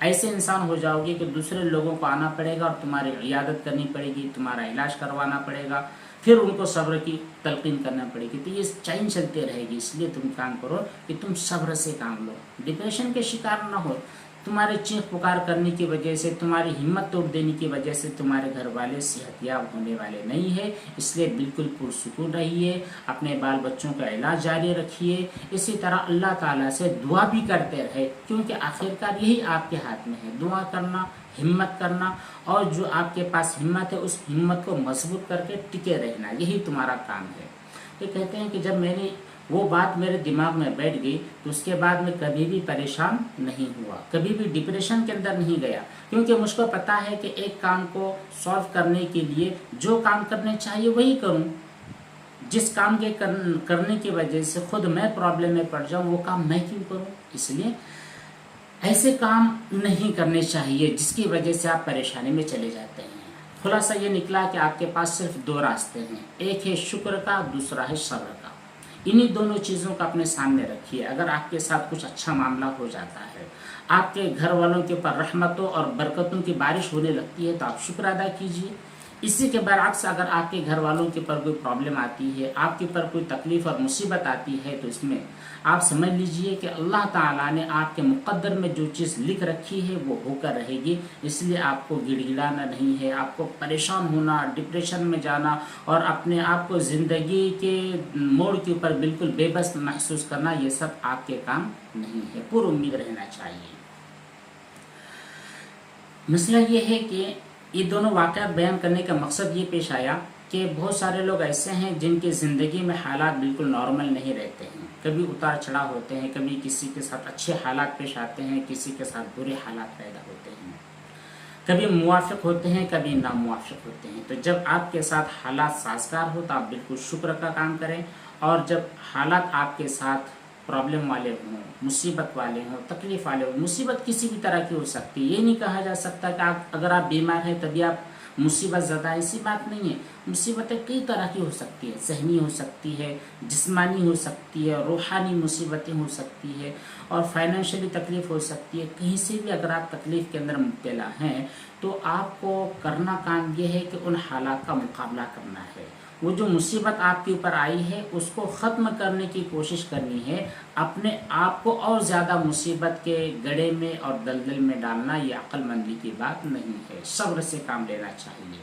ایسے انسان ہو جاؤ گے کہ دوسرے لوگوں کو آنا پڑے گا اور تمہاری عیادت کرنی پڑے گی، تمہارا علاج کروانا پڑے گا، پھر ان کو صبر کی تلقین کرنا پڑے گی، تو یہ چین چلتے رہے گی۔ اس لیے تم کام کرو کہ تم صبر سے کام لو، ڈپریشن کے شکار نہ ہو۔ تمہارے چیخ پکار کرنے کی وجہ سے، تمہاری ہمت توڑ دینے کی وجہ سے تمہارے گھر والے صحت یاب ہونے والے نہیں ہیں، اس لیے بالکل پرسکون رہیے، اپنے بال بچوں کا علاج جاری رکھیے، اسی طرح اللہ تعالیٰ سے دعا بھی کرتے رہے، کیونکہ آخرکار یہی آپ کے ہاتھ میں ہے، دعا کرنا، ہمت کرنا، اور جو آپ کے پاس ہمت ہے اس ہمت کو مضبوط کر کے ٹکے رہنا، یہی تمہارا کام ہے۔ تو کہتے ہیں کہ جب وہ بات میرے دماغ میں بیٹھ گئی تو اس کے بعد میں کبھی بھی پریشان نہیں ہوا، کبھی بھی ڈپریشن کے اندر نہیں گیا، کیونکہ مجھ کو پتا ہے کہ ایک کام کو سالو کرنے کے لیے جو کام کرنے چاہیے وہی کروں، جس کام کے کرنے کی وجہ سے خود میں پرابلم میں پڑ جاؤں وہ کام میں کیوں کروں؟ اس لیے ایسے کام نہیں کرنے چاہیے جس کی وجہ سے آپ پریشانی میں چلے جاتے ہیں۔ خلاصہ یہ نکلا کہ آپ کے پاس صرف دو راستے ہیں، ایک ہے شکر کا، دوسرا ہے صبر کا۔ انہی دونوں چیزوں کو اپنے سامنے رکھیے۔ اگر آپ کے ساتھ کچھ اچھا معاملہ ہو جاتا ہے، آپ کے گھر والوں کے اوپر رحمتوں اور برکتوں کی بارش ہونے لگتی ہے، تو آپ شکر ادا کیجیے۔ اسی کے برعکس اگر آپ کے گھر والوں کے اوپر کوئی پرابلم آتی ہے، آپ کے اوپر کوئی تکلیف اور مصیبت آتی ہے، تو اس میں آپ سمجھ لیجئے کہ اللہ تعالیٰ نے آپ کے مقدر میں جو چیز لکھ رکھی ہے وہ ہو کر رہے گی، اس لیے آپ کو گڑ گڑانا نہیں ہے، آپ کو پریشان ہونا، ڈپریشن میں جانا اور اپنے آپ کو زندگی کے موڑ کے اوپر بالکل بے بس محسوس کرنا، یہ سب آپ کے کام نہیں ہے، پر امید رہنا چاہیے۔ مسئلہ یہ ہے کہ یہ دونوں واقعات بیان کرنے کا مقصد یہ پیش آیا کہ بہت سارے لوگ ایسے ہیں جن کی زندگی میں حالات بالکل نارمل نہیں رہتے ہیں، کبھی اتار چڑھاؤ ہوتے ہیں، کبھی کسی کے ساتھ اچھے حالات پیش آتے ہیں، کسی کے ساتھ برے حالات پیدا ہوتے ہیں، کبھی موافق ہوتے ہیں، کبھی ناموافق ہوتے ہیں۔ تو جب آپ کے ساتھ حالات سازگار ہو تو آپ بالکل شکر کا کام کریں، اور جب حالات آپ کے ساتھ پرابلم والے ہوں، مصیبت والے ہوں، تکلیف والے ہوں، مصیبت کسی بھی طرح کی ہو سکتی ہے، یہ نہیں کہا جا سکتا کہ اگر آپ بیمار ہیں تبھی آپ مصیبت زدہ، ایسی بات نہیں ہے۔ مصیبتیں کئی طرح کی ہو سکتی ہے، ذہنی ہو سکتی ہے، جسمانی ہو سکتی ہے، روحانی مصیبتیں ہو سکتی ہے، اور فائنینشلی تکلیف ہو سکتی ہے۔ کہیں سے بھی اگر آپ تکلیف کے اندر مبتلا ہیں تو آپ کو کرنا کام یہ ہے کہ ان حالات کا مقابلہ کرنا ہے۔ وہ جو مصیبت آپ کے اوپر آئی ہے اس کو ختم کرنے کی کوشش کرنی ہے، اپنے آپ کو اور زیادہ مصیبت کے گڑھے میں اور دلدل میں ڈالنا یہ عقل مندی کی بات نہیں ہے، صبر سے کام لینا چاہیے۔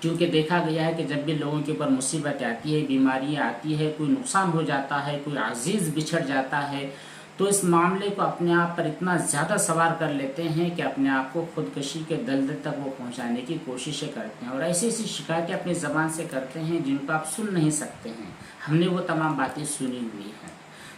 کیونکہ دیکھا گیا ہے کہ جب بھی لوگوں کے اوپر مصیبت آتی ہے، بیماریاں آتی ہے، کوئی نقصان ہو جاتا ہے، کوئی عزیز بچھڑ جاتا ہے، تو اس معاملے کو اپنے آپ پر اتنا زیادہ سوار کر لیتے ہیں کہ اپنے آپ کو خودکشی کے دلدل تک وہ پہنچانے کی کوششیں کرتے ہیں، اور ایسی ایسی شکایتیں اپنی زبان سے کرتے ہیں جن کو آپ سن نہیں سکتے ہیں۔ ہم نے وہ تمام باتیں سنی ہوئی ہیں۔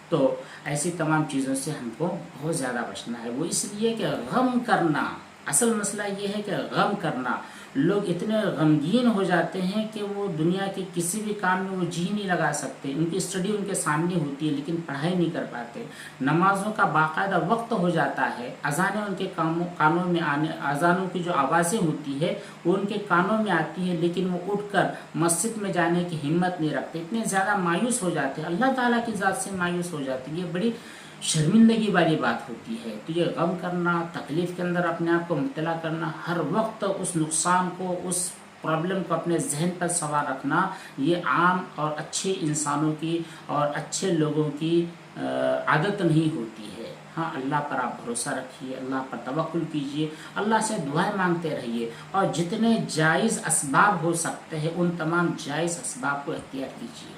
تو ایسی تمام چیزوں سے ہم کو بہت زیادہ بچنا ہے۔ وہ اس لیے کہ غم کرنا، اصل مسئلہ یہ ہے کہ غم کرنا، لوگ اتنے غمگین ہو جاتے ہیں کہ وہ دنیا کے کسی بھی کام میں وہ جی نہیں لگا سکتے، ان کی اسٹڈی ان کے سامنے ہوتی ہے لیکن پڑھائی نہیں کر پاتے، نمازوں کا باقاعدہ وقت ہو جاتا ہے، اذانیں ان کے کانوں میں آنے، اذانوں کی جو آوازیں ہوتی ہے وہ ان کے کانوں میں آتی ہے، لیکن وہ اٹھ کر مسجد میں جانے کی ہمت نہیں رکھتے، اتنے زیادہ مایوس ہو جاتے ہیں، اللہ تعالیٰ کی ذات سے مایوس ہو جاتے ہیں۔ یہ بڑی شرمندگی والی بات ہوتی ہے۔ تو یہ غم کرنا، تکلیف کے اندر اپنے آپ کو مبتلا کرنا، ہر وقت اس نقصان کو، اس پرابلم کو اپنے ذہن پر سوار رکھنا، یہ عام اور اچھے انسانوں کی اور اچھے لوگوں کی عادت نہیں ہوتی ہے۔ ہاں، اللہ پر آپ بھروسہ رکھیے، اللہ پر توکل کیجیے، اللہ سے دعائیں مانگتے رہیے، اور جتنے جائز اسباب ہو سکتے ہیں ان تمام جائز اسباب کو اختیار کیجیے۔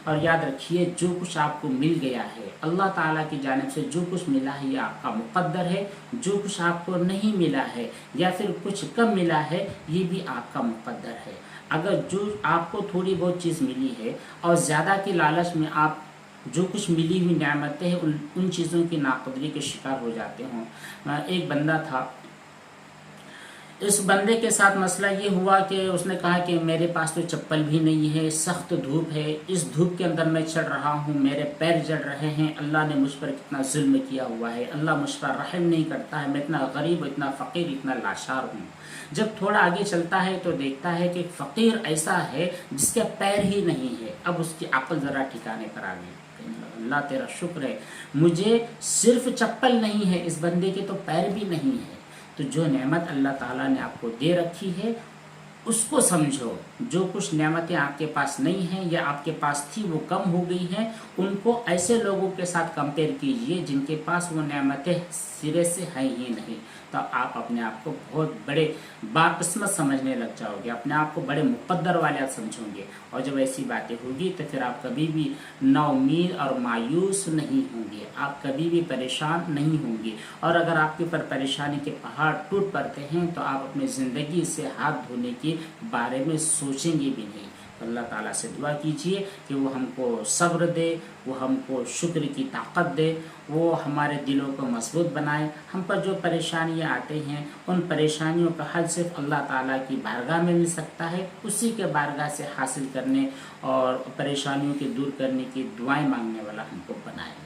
اور یاد رکھیے، جو کچھ آپ کو مل گیا ہے اللہ تعالیٰ کی جانب سے، جو کچھ ملا ہے یہ آپ کا مقدر ہے، جو کچھ آپ کو نہیں ملا ہے یا پھر کچھ کم ملا ہے یہ بھی آپ کا مقدر ہے۔ اگر جو آپ کو تھوڑی بہت چیز ملی ہے اور زیادہ کی لالچ میں آپ جو کچھ ملی ہوئی نعمتیں ہیں ان چیزوں کی ناقدری کے شکار ہو جاتے ہوں۔ ایک بندہ تھا، اس بندے کے ساتھ مسئلہ یہ ہوا کہ اس نے کہا کہ میرے پاس تو چپل بھی نہیں ہے، سخت دھوپ ہے، اس دھوپ کے اندر میں چل رہا ہوں، میرے پیر جڑ رہے ہیں، اللہ نے مجھ پر کتنا ظلم کیا ہوا ہے، اللہ مجھ پر رحم نہیں کرتا ہے، میں اتنا غریب، اتنا فقیر، اتنا لاچار ہوں۔ جب تھوڑا آگے چلتا ہے تو دیکھتا ہے کہ فقیر ایسا ہے جس کے پیر ہی نہیں ہے۔ اب اس کی عقل ذرا ٹھکانے پر آ گئی، اللہ تیرا شکر ہے، مجھے صرف چپل نہیں ہے، اس بندے کے تو پیر بھی نہیں ہے۔ تو جو نعمت اللہ تعالیٰ نے آپ کو دے رکھی ہے اس کو سمجھو، جو کچھ نعمتیں آپ کے پاس نہیں ہیں یا آپ کے پاس تھی وہ کم ہو گئی ہیں، ان کو ایسے لوگوں کے ساتھ کمپیئر کیجئے جن کے پاس وہ نعمتیں سرے سے ہیں ہی نہیں، تو آپ اپنے آپ کو بہت بڑے باقسمت سمجھنے لگ جاؤ گے، اپنے آپ کو بڑے مقدر والے سمجھو گے، اور جب ایسی باتیں ہوگی تو پھر آپ کبھی بھی نا امید اور مایوس نہیں ہوں گے، آپ کبھی بھی پریشان نہیں ہوں گے، اور اگر آپ کے اوپر پریشانی کے پہاڑ ٹوٹ پڑتے ہیں تو آپ اپنی زندگی سے ہاتھ دھونے کے بارے میں سوچیں گے بھی نہیں۔ اللہ تعالیٰ سے دعا کیجئے کہ وہ ہم کو صبر دے، وہ ہم کو شکر کی طاقت دے، وہ ہمارے دلوں کو مضبوط بنائے۔ ہم پر جو پریشانیاں آتے ہیں ان پریشانیوں کا حل صرف اللہ تعالیٰ کی بارگاہ میں مل سکتا ہے، اسی کے بارگاہ سے حاصل کرنے اور پریشانیوں کے دور کرنے کی دعائیں مانگنے والا ہم کو بنائے۔